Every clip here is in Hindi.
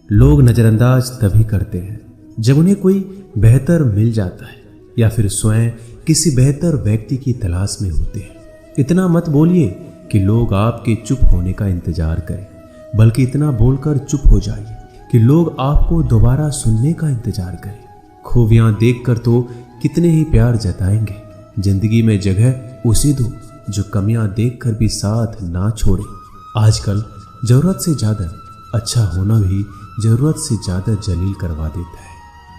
लोग नज़रअंदाज तभी करते हैं जब उन्हें कोई बेहतर मिल जाता है या फिर स्वयं किसी बेहतर व्यक्ति की तलाश में होते हैं। इतना मत बोलिए कि लोग आपके चुप होने का इंतजार करें, बल्कि इतना बोलकर चुप हो जाइए कि लोग आपको दोबारा सुनने का इंतजार करें। खूबियां देखकर तो कितने ही प्यार जताएंगे। जिंदगी में जगह उसे दो जो कमियां देखकर भी साथ ना छोड़े। आजकल जरूरत से ज्यादा अच्छा होना भी जरूरत से ज्यादा जलील करवा देता है।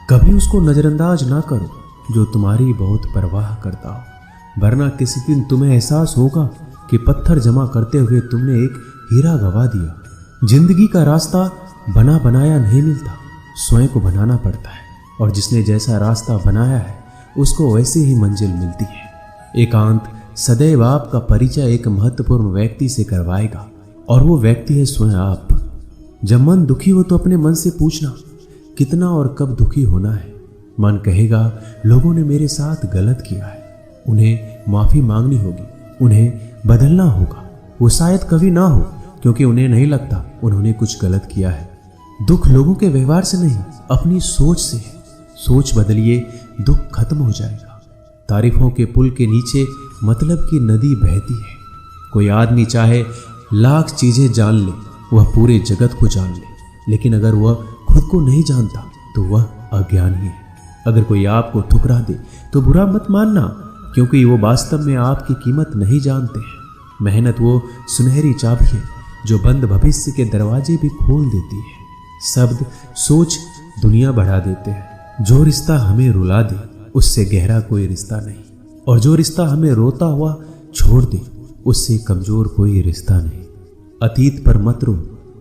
कभी उसको नजरअंदाज ना करो जो तुम्हारी बहुत परवाह करता हो, वरना किसी दिन तुम्हें एहसास होगा कि पत्थर जमा करते हुए तुमने एक हीरा गवा दिया। जिंदगी का रास्ता बना बनाया नहीं मिलता, स्वयं को बनाना पड़ता है, और जिसने जैसा रास्ता बनाया है उसको वैसे ही मंजिल मिलती है। एकांत सदैव आपका परिचय एक महत्वपूर्ण व्यक्ति से करवाएगा, और वो व्यक्ति है स्वयं आप। जब मन दुखी हो तो अपने मन से पूछना कितना और कब दुखी होना है। मन कहेगा लोगों ने मेरे साथ गलत किया है, उन्हें माफी मांगनी होगी, उन्हें बदलना होगा। वो शायद कभी ना हो, क्योंकि उन्हें नहीं लगता उन्होंने कुछ गलत किया है। दुख लोगों के व्यवहार से नहीं, अपनी सोच से है। सोच बदलिए, दुख खत्म हो जाएगा। तारीफों के पुल के नीचे मतलब की नदी बहती है। कोई आदमी चाहे लाख चीजें जान ले, वह पूरे जगत को जान ले, लेकिन अगर वह खुद को नहीं जानता तो वह अज्ञानी है। अगर कोई आपको ठुकरा दे तो बुरा मत मानना, क्योंकि वो वास्तव में आपकी कीमत नहीं जानते हैं। मेहनत वो सुनहरी चाबी है जो बंद भविष्य के दरवाजे भी खोल देती है। शब्द सोच दुनिया बढ़ा देते हैं। जो रिश्ता हमें रुला दे उससे गहरा कोई रिश्ता नहीं, और जो रिश्ता हमें रोता हुआ छोड़ दे उससे कमजोर कोई रिश्ता नहीं। अतीत पर मत रो,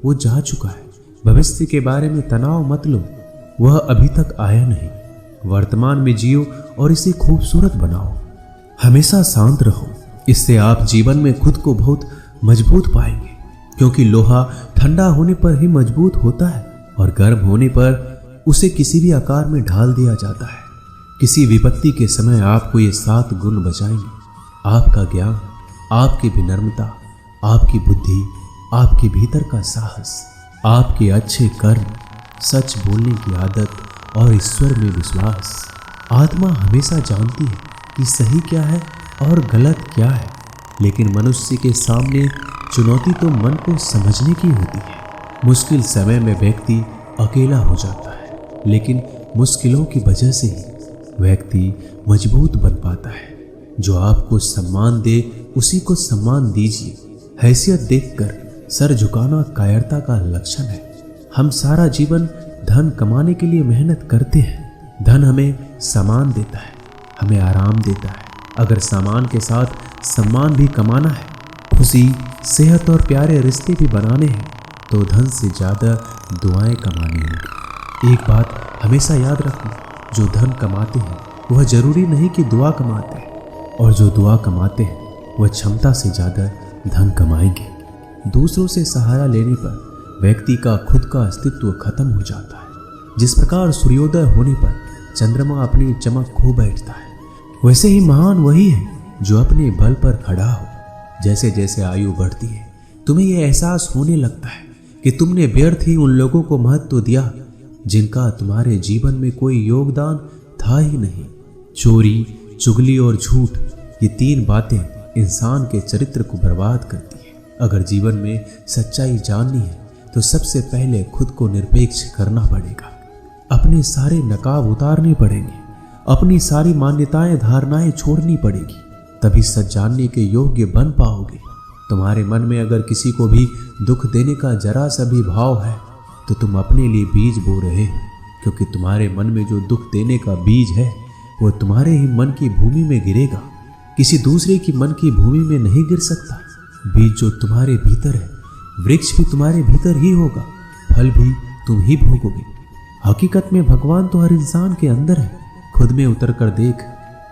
वो जा चुका है। भविष्य के बारे में तनाव मत लो, वह अभी तक आया नहीं। वर्तमान में जियो और इसे खूबसूरत बनाओ। हमेशा शांत रहो, इससे आप जीवन में खुद को बहुत मजबूत पाएंगे, क्योंकि लोहा ठंडा होने पर ही मजबूत होता है, और गर्म होने पर उसे किसी भी आकार में ढाल दिया जाता है। किसी विपत्ति के समय आपको ये 7 गुण बचाएंगे: आपका ज्ञान, आपकी विनम्रता, आपकी बुद्धि, आपके भीतर का साहस, आपके अच्छे कर्म, सच बोलने की आदत और ईश्वर में विश्वास। आत्मा हमेशा जानती है कि सही क्या है और गलत क्या है, लेकिन मनुष्य के सामने चुनौती तो मन को समझने की होती है। मुश्किल समय में व्यक्ति अकेला हो जाता है, लेकिन मुश्किलों की वजह से ही व्यक्ति मजबूत बन पाता है। जो आपको सम्मान दे उसी को सम्मान दीजिए। हैसियत देखकर सर झुकाना कायरता का लक्षण है। हम सारा जीवन धन कमाने के लिए मेहनत करते हैं। धन हमें सामान देता है, हमें आराम देता है। अगर सामान के साथ सम्मान भी कमाना है, खुशी, सेहत और प्यारे रिश्ते भी बनाने हैं, तो धन से ज़्यादा दुआएं कमानी होगी। एक बात हमेशा याद रखना, जो धन कमाते हैं वह जरूरी नहीं कि दुआ कमाते हैं, और जो दुआ कमाते हैं वह क्षमता से ज़्यादा धन कमाएंगे। दूसरों से सहारा लेने पर व्यक्ति का खुद का अस्तित्व खत्म हो जाता है। जिस प्रकार सूर्योदय होने पर चंद्रमा अपनी चमक खो बैठता है, वैसे ही महान वही है जो अपने बल पर खड़ा हो। जैसे जैसे आयु बढ़ती है तुम्हें यह एहसास होने लगता है कि तुमने व्यर्थ ही उन लोगों को महत्व दिया जिनका तुम्हारे जीवन में कोई योगदान था ही नहीं। चोरी, चुगली और झूठ, ये 3 बातें इंसान के चरित्र को बर्बाद करती है। अगर जीवन में सच्चाई जाननी है तो सबसे पहले खुद को निरपेक्ष करना पड़ेगा। अपने सारे नकाब उतारने पड़ेंगे, अपनी सारी मान्यताएं धारणाएं छोड़नी पड़ेगी, तभी सच जानने के योग्य बन पाओगे। तुम्हारे मन में अगर किसी को भी दुख देने का जरा सा भी भाव है तो तुम अपने लिए बीज बो रहे हो, क्योंकि तुम्हारे मन में जो दुख देने का बीज है वो तुम्हारे ही मन की भूमि में गिरेगा, किसी दूसरे की मन की भूमि में नहीं गिर सकता। बीज जो तुम्हारे भीतर है, वृक्ष भी तुम्हारे भीतर ही होगा, फल भी तुम ही भोगोगे। हकीकत में भगवान तो हर इंसान के अंदर है। खुद में उतर कर देख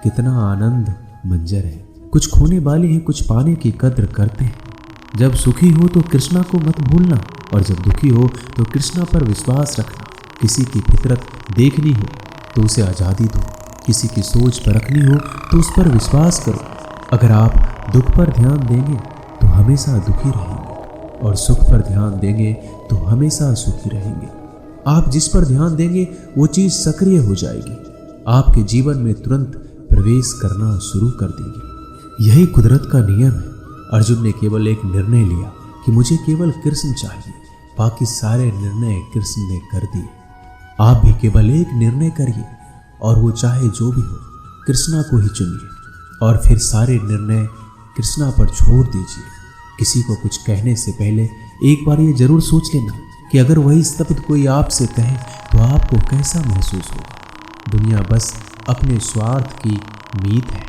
कितना आनंद मंजर है। कुछ खोने वाले हैं, कुछ पाने की कद्र करते हैं। जब सुखी हो तो कृष्णा को मत भूलना, और जब दुखी हो तो कृष्णा पर विश्वास रखना। किसी की फितरत देखनी हो तो उसे आज़ादी दो, किसी की सोच परखनी हो तो उस पर विश्वास करो। अगर आप दुख पर ध्यान देंगे तो हमेशा दुखी रहेंगे, और सुख पर ध्यान देंगे तो हमेशा सुखी रहेंगे। आप जिस पर ध्यान देंगे वो चीज सक्रिय हो जाएगी, आपके जीवन में तुरंत प्रवेश करना शुरू कर देगी। यही कुदरत का नियम है। अर्जुन ने केवल एक निर्णय लिया कि मुझे केवल कृष्ण चाहिए, बाकी सारे निर्णय कृष्ण ने कर दिए। आप भी केवल एक निर्णय करिए और वो चाहे जो भी हो, कृष्णा को ही चुनिए और फिर सारे निर्णय कृष्णा पर छोड़ दीजिए। किसी को कुछ कहने से पहले एक बार ये जरूर सोच लेना कि अगर वही शब्द कोई आपसे कहे तो आपको कैसा महसूस होगा। दुनिया बस अपने स्वार्थ की मीत है,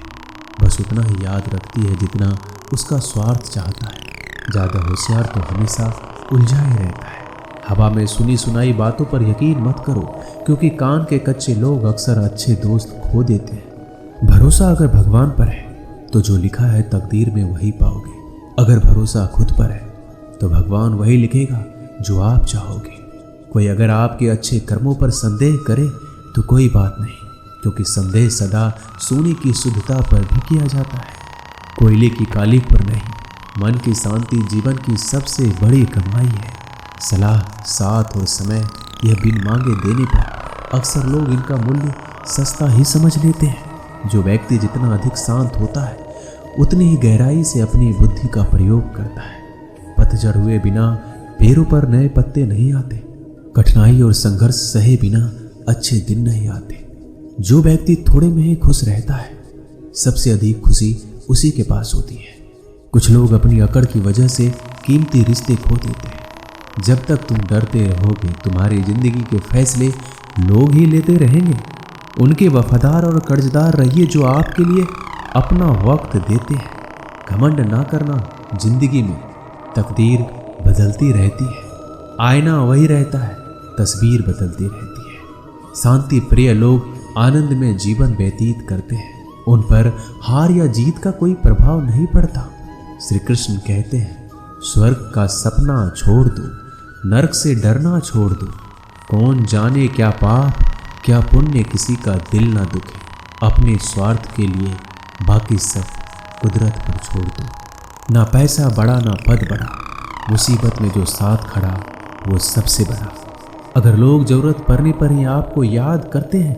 बस उतना ही याद रखती है जितना उसका स्वार्थ चाहता है। ज़्यादा होशियार तो हमेशा उलझा ही रहता है। हवा में सुनी सुनाई बातों पर यकीन मत करो, क्योंकि कान के कच्चे लोग अक्सर अच्छे दोस्त खो देते हैं। भरोसा अगर भगवान पर है तो जो लिखा है तकदीर में वही पाओगे। अगर भरोसा खुद पर है तो भगवान वही लिखेगा जो आप चाहोगे। कोई अगर आपके अच्छे कर्मों पर संदेह करे तो कोई बात नहीं, क्योंकि संदेह सदा सोने की शुद्धता पर भी किया जाता है, कोयले की काली पर नहीं। मन की शांति जीवन की सबसे बड़ी कमाई है। सलाह, साथ और समय यह बिन मांगे देने पर अक्सर लोग इनका मूल्य सस्ता ही समझ लेते हैं। जो व्यक्ति जितना अधिक शांत होता है उतनी ही गहराई से अपनी बुद्धि का प्रयोग करता है। पतझड़ हुए बिना पेड़ों पर नए पत्ते नहीं आते। कठिनाई और संघर्ष सहे बिना अच्छे दिन नहीं आते। जो व्यक्ति थोड़े में ही खुश रहता है, सबसे अधिक खुशी उसी के पास होती है। कुछ लोग अपनी अकड़ की वजह से कीमती रिश्ते खो देते हैं। जब तक तुम डरते रहोगे, तुम्हारी जिंदगी के फैसले लोग ही लेते रहेंगे। उनके वफादार और कर्जदार रहिए जो आपके लिए अपना वक्त देते हैं। घमंड ना करना, जिंदगी में तकदीर बदलती रहती है, आईना वही रहता है, तस्वीर बदलती रहती है। शांति प्रिय लोग आनंद में जीवन व्यतीत करते हैं, उन पर हार या जीत का कोई प्रभाव नहीं पड़ता। श्री कृष्ण कहते हैं, स्वर्ग का सपना छोड़ दो, नरक से डरना छोड़ दो। कौन जाने क्या पाप क्या पुण्य किसी का दिल ना दुखे। अपने स्वार्थ के लिए बाकी सब कुदरत पर छोड़ दो। ना पैसा बड़ा ना पद बड़ा, मुसीबत में जो साथ खड़ा वो सबसे बड़ा। अगर लोग जरूरत पड़ने पर ही आपको याद करते हैं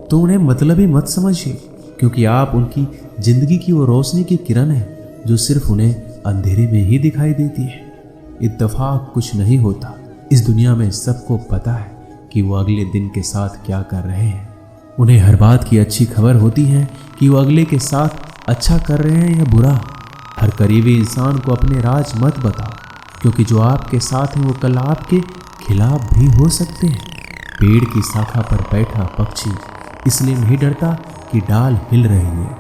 तो उन्हें मतलबी मत समझिए, क्योंकि आप उनकी जिंदगी की वो रोशनी की किरण है जो सिर्फ उन्हें अंधेरे में ही दिखाई देती है। इत्तेफाक कुछ नहीं होता। इस दुनिया में सबको पता है कि वो अगले दिन के साथ क्या कर रहे हैं। उन्हें हर बात की अच्छी खबर होती है कि वो अगले के साथ अच्छा कर रहे हैं या बुरा। हर करीबी इंसान को अपने राज मत बताओ, क्योंकि जो आपके साथ हैं वो कल आपके खिलाफ भी हो सकते हैं। पेड़ की शाखा पर बैठा पक्षी इसलिए नहीं डरता कि डाल हिल रही है,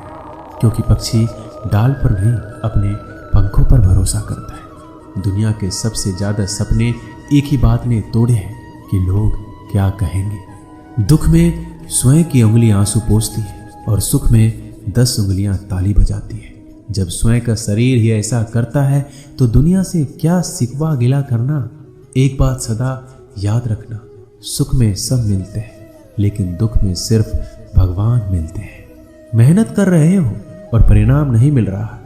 क्योंकि पक्षी डाल पर नहीं अपने पंखों पर भरोसा करता है। दुनिया के सबसे ज्यादा सपने एक ही बात ने तोड़े हैं कि लोग क्या कहेंगे। दुख में स्वयं की उंगली आंसू पोंछती है और सुख में 10 उंगलियां ताली बजाती है। जब स्वयं का शरीर ही ऐसा करता है तो दुनिया से क्या सिकवा गिला करना। एक बात सदा याद रखना, सुख में सब मिलते हैं, लेकिन दुख में सिर्फ भगवान मिलते हैं। मेहनत कर रहे हो और परिणाम नहीं मिल रहा,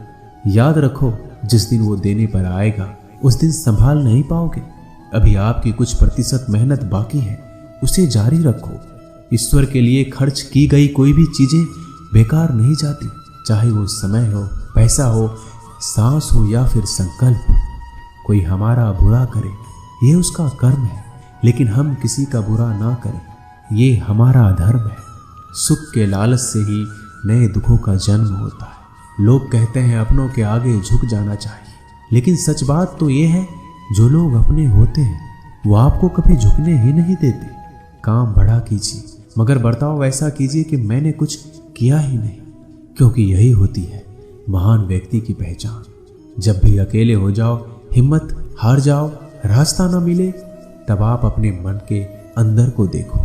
याद रखो जिस दिन वो देने पर आएगा उस दिन संभाल नहीं पाओगे। अभी आपकी कुछ प्रतिशत मेहनत बाकी है, उसे जारी रखो। ईश्वर के लिए खर्च की गई कोई भी चीजें बेकार नहीं जाती, चाहे वो समय हो, पैसा हो, सांस हो या फिर संकल्प। कोई हमारा बुरा करे ये उसका कर्म है, लेकिन हम किसी का बुरा ना करें ये हमारा धर्म है। सुख के लालच से ही नए दुखों का जन्म होता है। लोग कहते हैं अपनों के आगे झुक जाना चाहिए, लेकिन सच बात तो ये है जो लोग अपने होते हैं वो आपको कभी झुकने ही नहीं देते। काम बड़ा कीजिए मगर बर्ताव ऐसा कीजिए कि मैंने कुछ किया ही नहीं, क्योंकि यही होती है महान व्यक्ति की पहचान। जब भी अकेले हो जाओ, हिम्मत हार जाओ, रास्ता ना मिले, तब आप अपने मन के अंदर को देखो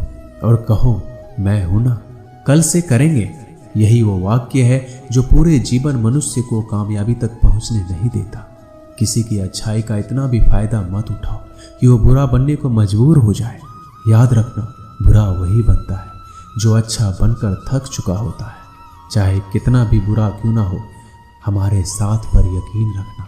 और कहो मैं हूं ना, कल से करेंगे। यही वो वाक्य है जो पूरे जीवन मनुष्य को कामयाबी तक पहुंचने नहीं देता। किसी की अच्छाई का इतना भी फायदा मत उठाओ कि वो बुरा बनने को मजबूर हो जाए। याद रखना, बुरा वही बनता है जो अच्छा बनकर थक चुका होता है। चाहे कितना भी बुरा क्यों ना हो, हमारे साथ पर यकीन रखना,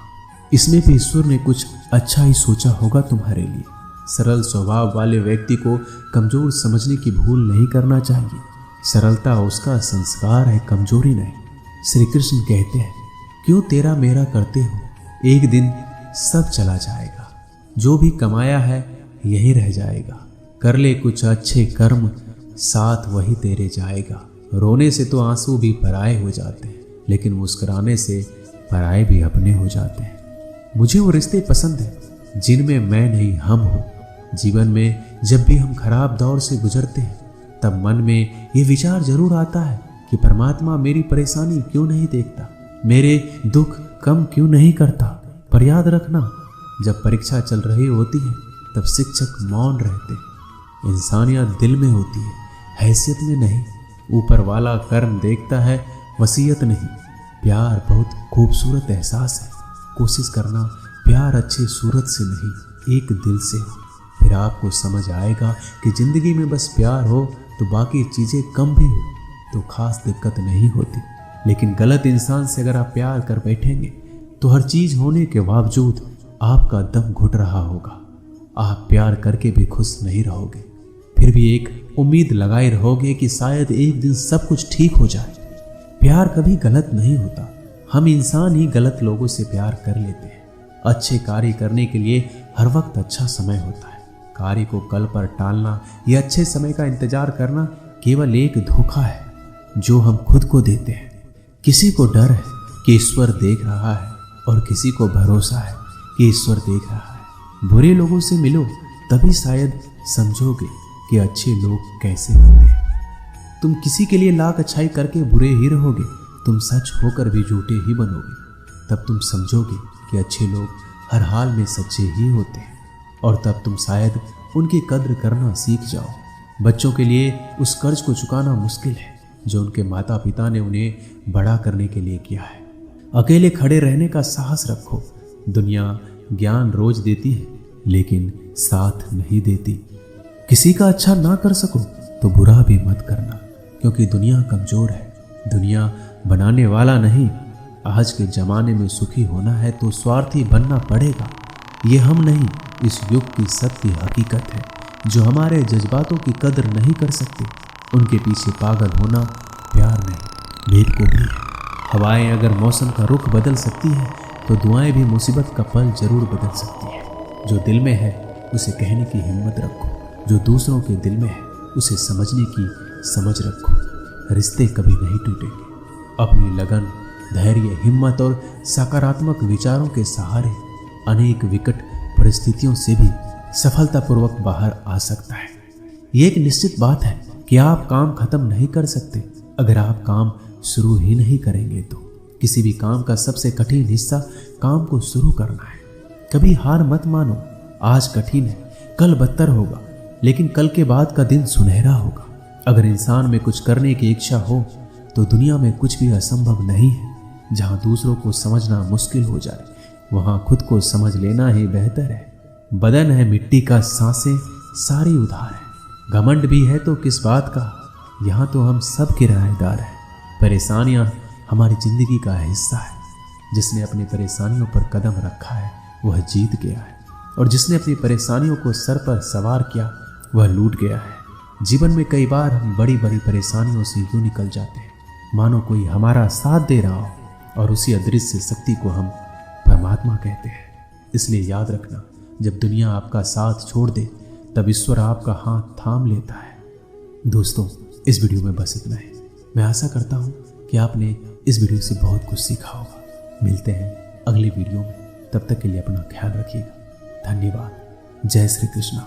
इसमें भी ईश्वर ने कुछ अच्छा ही सोचा होगा तुम्हारे लिए। सरल स्वभाव वाले व्यक्ति को कमजोर समझने की भूल नहीं करना चाहिए। सरलता उसका संस्कार है, कमजोरी नहीं। श्री कृष्ण कहते हैं, क्यों तेरा मेरा करते हो, एक दिन सब चला जाएगा। जो भी कमाया है यही रह जाएगा। कर ले कुछ अच्छे कर्म, साथ वही तेरे जाएगा। रोने से तो आंसू भी पराए हो जाते हैं, लेकिन मुस्कुराने से पराए भी अपने हो जाते हैं। मुझे वो रिश्ते पसंद हैं जिनमें मैं नहीं हम हो। जीवन में जब भी हम खराब दौर से गुजरते हैं तब मन में ये विचार जरूर आता है कि परमात्मा मेरी परेशानी क्यों नहीं देखता, मेरे दुख कम क्यों नहीं करता। पर याद रखना, जब परीक्षा चल रही होती है तब शिक्षक मौन रहते हैं। इंसानियत दिल में होती है, हैसियत में नहीं। ऊपर वाला कर्म देखता है, वसीयत नहीं। प्यार बहुत खूबसूरत एहसास है। कोशिश करना प्यार अच्छे सूरत से नहीं, एक दिल से हो। फिर आपको समझ आएगा कि जिंदगी में बस प्यार हो तो बाकी चीज़ें कम भी हो तो खास दिक्कत नहीं होती। लेकिन गलत इंसान से अगर आप प्यार कर बैठेंगे तो हर चीज़ होने के बावजूद आपका दम घुट रहा होगा। आप प्यार करके भी खुश नहीं रहोगे, फिर भी एक उम्मीद लगाए रहोगे कि शायद एक दिन सब कुछ ठीक हो जाए। प्यार कभी गलत नहीं होता, हम इंसान ही गलत लोगों से प्यार कर लेते हैं। अच्छे कार्य करने के लिए हर वक्त अच्छा समय होता है। कार्य को कल पर टालना या अच्छे समय का इंतजार करना केवल एक धोखा है जो हम खुद को देते हैं। किसी को डर है कि ईश्वर देख रहा है और किसी को भरोसा है कि ईश्वर देख रहा है। बुरे लोगों से मिलो तभी शायद समझोगे कि अच्छे लोग कैसे होते हैं। तुम किसी के लिए लाख अच्छाई करके बुरे ही रहोगे, तुम सच होकर भी झूठे ही बनोगे। तब तुम समझोगे कि अच्छे लोग हर हाल में सच्चे ही होते हैं और तब तुम शायद उनकी कद्र करना सीख जाओ। बच्चों के लिए उस कर्ज को चुकाना मुश्किल है जो उनके माता पिता ने उन्हें बड़ा करने के लिए किया है। अकेले खड़े रहने का साहस रखो। दुनिया ज्ञान रोज देती है लेकिन साथ नहीं देती। किसी का अच्छा ना कर सको तो बुरा भी मत करना, क्योंकि दुनिया कमजोर है, दुनिया बनाने वाला नहीं। आज के जमाने में सुखी होना है तो स्वार्थी बनना पड़ेगा। ये हम नहीं, इस युग की सत्य हकीकत है। जो हमारे जज्बातों की कदर नहीं कर सकते उनके पीछे पागल होना प्यार नहीं, भेद को भी है। हवाएं अगर मौसम का रुख बदल सकती है तो दुआएं भी मुसीबत का पल जरूर बदल सकती है। जो दिल में है उसे कहने की हिम्मत रखो, जो दूसरों के दिल में है उसे समझने की समझ रखो। रिश्ते कभी नहीं टूटेंगे। अपनी लगन, धैर्य, हिम्मत और सकारात्मक विचारों के सहारे अनेक विकट परिस्थितियों से भी सफलतापूर्वक बाहर आ सकता है। ये एक निश्चित बात है कि आप काम खत्म नहीं कर सकते अगर आप काम शुरू ही नहीं करेंगे तो। किसी भी काम का सबसे कठिन हिस्सा काम को शुरू करना है। कभी हार मत मानो। आज कठिन है, कल बदतर होगा, लेकिन कल के बाद का दिन सुनहरा होगा। अगर इंसान में कुछ करने की इच्छा हो तो दुनिया में कुछ भी असंभव नहीं है। जहां दूसरों को समझना मुश्किल हो जाए वहां खुद को समझ लेना ही बेहतर है। बदन है मिट्टी का, सांसें सारी उधार है। घमंड भी है तो किस बात का, यहाँ तो हम सब किराएदार हैं। परेशानियाँ हमारी जिंदगी का हिस्सा है। जिसने अपनी परेशानियों पर कदम रखा है वह जीत गया है, और जिसने अपनी परेशानियों को सर पर सवार किया वह लूट गया है। जीवन में कई बार हम बड़ी बड़ी परेशानियों से यूं निकल जाते हैं मानो कोई हमारा साथ दे रहा हो, और उसी अदृश्य शक्ति को हम परमात्मा कहते हैं। इसलिए याद रखना, जब दुनिया आपका साथ छोड़ दे तब ईश्वर आपका हाथ थाम लेता है। दोस्तों, इस वीडियो में बस इतना ही। मैं आशा करता हूँ कि आपने इस वीडियो से बहुत कुछ सीखा होगा। मिलते हैं अगले वीडियो में, तब तक के लिए अपना ख्याल रखिएगा। धन्यवाद। जय श्री कृष्णा।